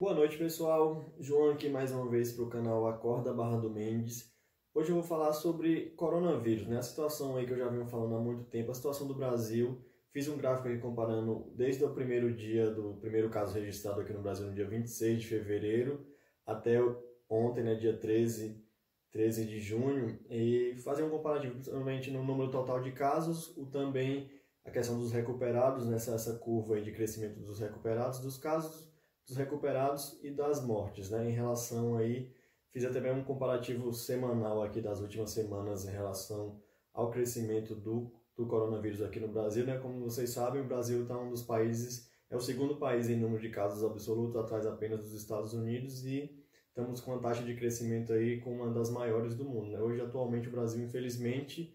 Boa noite, pessoal. João aqui mais uma vez para o canal Acorda Barra do Mendes. Hoje eu vou falar sobre coronavírus, né? A situação aí que eu já venho falando há muito tempo, a situação do Brasil. Fiz um gráfico aqui comparando desde o primeiro dia do primeiro caso registrado aqui no Brasil, no dia 26 de fevereiro, até ontem, né, dia 13 de junho, e fazer um comparativo, principalmente no número total de casos, também a questão dos recuperados, essa curva aí de crescimento dos recuperados, dos casos dos recuperados e das mortes, né? Em relação aí, fiz até mesmo um comparativo semanal aqui das últimas semanas em relação ao crescimento do coronavírus aqui no Brasil, né? Como vocês sabem, o Brasil está um dos países, é o segundo país em número de casos absolutos, atrás apenas dos Estados Unidos, e estamos com uma taxa de crescimento aí com uma das maiores do mundo, né? Hoje, atualmente, o Brasil, infelizmente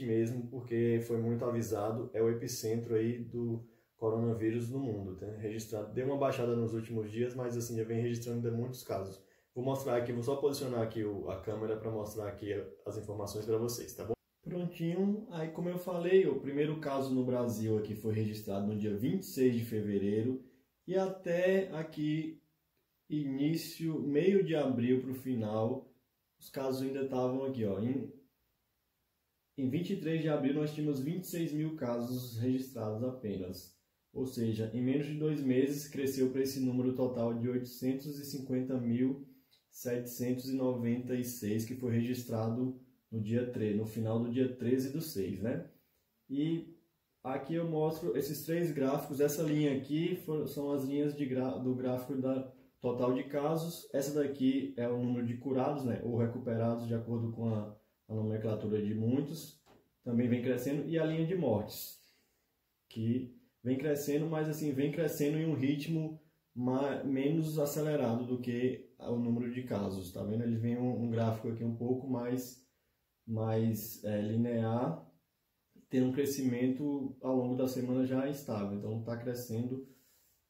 mesmo, porque foi muito avisado, é o epicentro aí do coronavírus no mundo, tá? Registrado, deu uma baixada nos últimos dias, mas assim, já vem registrando muitos casos. Vou mostrar aqui, vou só posicionar aqui a câmera para mostrar aqui as informações para vocês, tá bom? Prontinho, aí como eu falei, o primeiro caso no Brasil aqui foi registrado no dia 26 de fevereiro e até aqui meio de abril para o final, os casos ainda estavam aqui, ó, em 23 de abril nós tínhamos 26 mil casos registrados apenas. Ou seja, em menos de 2 meses cresceu para esse número total de 850.796 que foi registrado no dia 3, no final do dia 13 do 6, né? E aqui eu mostro esses três gráficos. Essa linha aqui são as linhas do gráfico da total de casos. Essa daqui é o número de curados, né? Ou recuperados, de acordo com a nomenclatura de muitos. Também vem crescendo. E a linha de mortes, que vem crescendo, mas assim, vem crescendo em um ritmo menos acelerado do que o número de casos, tá vendo? Ele vem um gráfico aqui um pouco mais linear, tendo um crescimento ao longo da semana já estável, então está crescendo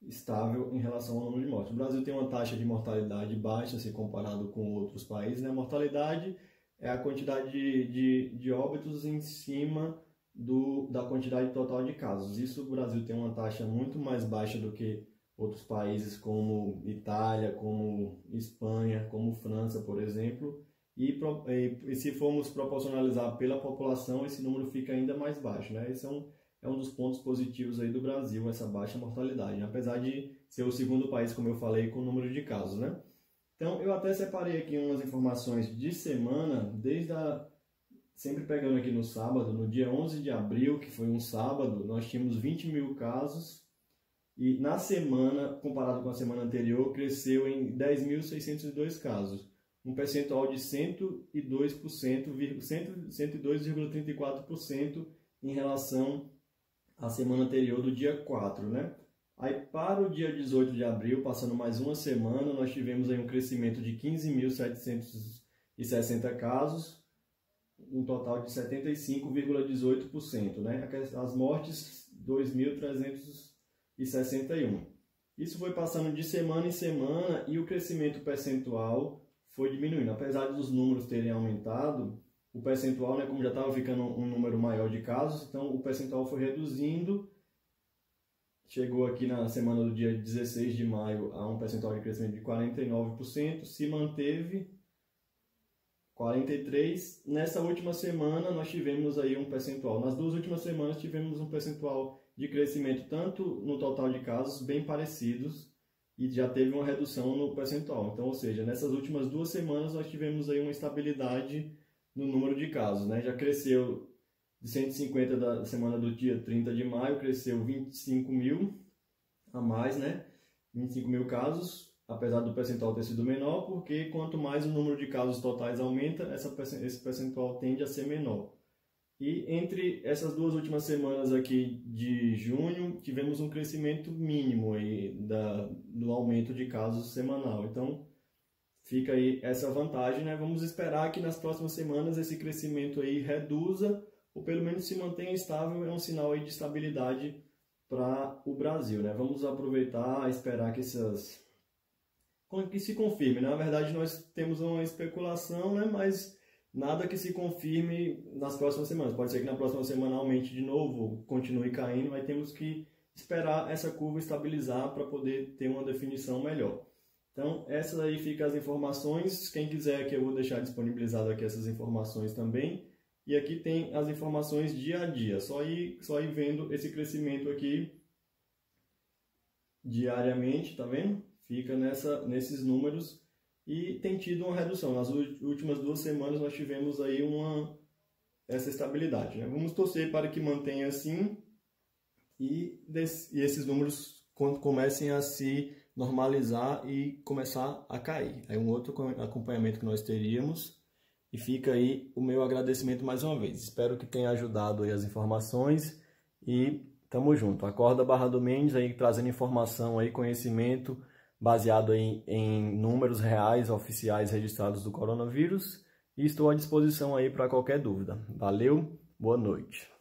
estável em relação ao número de mortes. O Brasil tem uma taxa de mortalidade baixa se comparado com outros países, né? A mortalidade é a quantidade de óbitos em cima da quantidade total de casos. Isso, o Brasil tem uma taxa muito mais baixa do que outros países como Itália, como Espanha, como França, por exemplo. E se formos proporcionalizar pela população, esse número fica ainda mais baixo, né? Esse é um dos pontos positivos aí do Brasil, essa baixa mortalidade, né? Apesar de ser o segundo país, como eu falei, com o número de casos, né? Então, eu até separei aqui umas informações de semana, sempre pegando aqui no sábado, no dia 11 de abril, que foi um sábado, nós tínhamos 20 mil casos, e na semana, comparado com a semana anterior, cresceu em 10.602 casos, um percentual de 102,34% em relação à semana anterior do dia 4, né? Aí para o dia 18 de abril, passando mais uma semana, nós tivemos aí um crescimento de 15.760 casos, um total de 75,18%, né? As mortes, 2.361. Isso foi passando de semana em semana e o crescimento percentual foi diminuindo. Apesar dos números terem aumentado, o percentual, né, como já estava ficando um número maior de casos, então o percentual foi reduzindo. Chegou aqui na semana do dia 16 de maio a um percentual de crescimento de 49%, se manteve 43%. Nessa última semana nós tivemos aí um percentual, nas duas últimas semanas tivemos um percentual de crescimento tanto no total de casos bem parecidos e já teve uma redução no percentual. Então, ou seja, nessas últimas 2 semanas nós tivemos aí uma estabilidade no número de casos, né? Já cresceu de 150 da semana do dia 30 de maio, cresceu 25 mil a mais, né? 25 mil casos, apesar do percentual ter sido menor, porque quanto mais o número de casos totais aumenta, esse percentual tende a ser menor. E entre essas 2 últimas semanas aqui de junho, tivemos um crescimento mínimo aí do aumento de casos semanal. Então, fica aí essa vantagem, né? Vamos esperar que nas próximas semanas esse crescimento aí reduza, ou pelo menos se mantenha estável. É um sinal aí de estabilidade para o Brasil, né? Vamos aproveitar, esperar que se confirme. Na verdade, nós temos uma especulação, né? Mas nada que se confirme nas próximas semanas. Pode ser que na próxima semana aumente de novo, continue caindo, mas temos que esperar essa curva estabilizar para poder ter uma definição melhor. Então, essas aí ficam as informações. Quem quiser que eu vou deixar disponibilizado aqui essas informações também. E aqui tem as informações dia a dia. Só ir vendo esse crescimento aqui diariamente, tá vendo? Fica nesses números e tem tido uma redução. Nas últimas 2 semanas nós tivemos aí essa estabilidade, né? Vamos torcer para que mantenha assim e esses números comecem a se normalizar e começar a cair. Aí um outro acompanhamento que nós teríamos. E fica aí o meu agradecimento mais uma vez. Espero que tenha ajudado aí as informações e tamo junto. Acorda Barra do Mendes aí trazendo informação aí, conhecimento baseado aí em números reais oficiais registrados do coronavírus e estou à disposição aí para qualquer dúvida. Valeu, boa noite.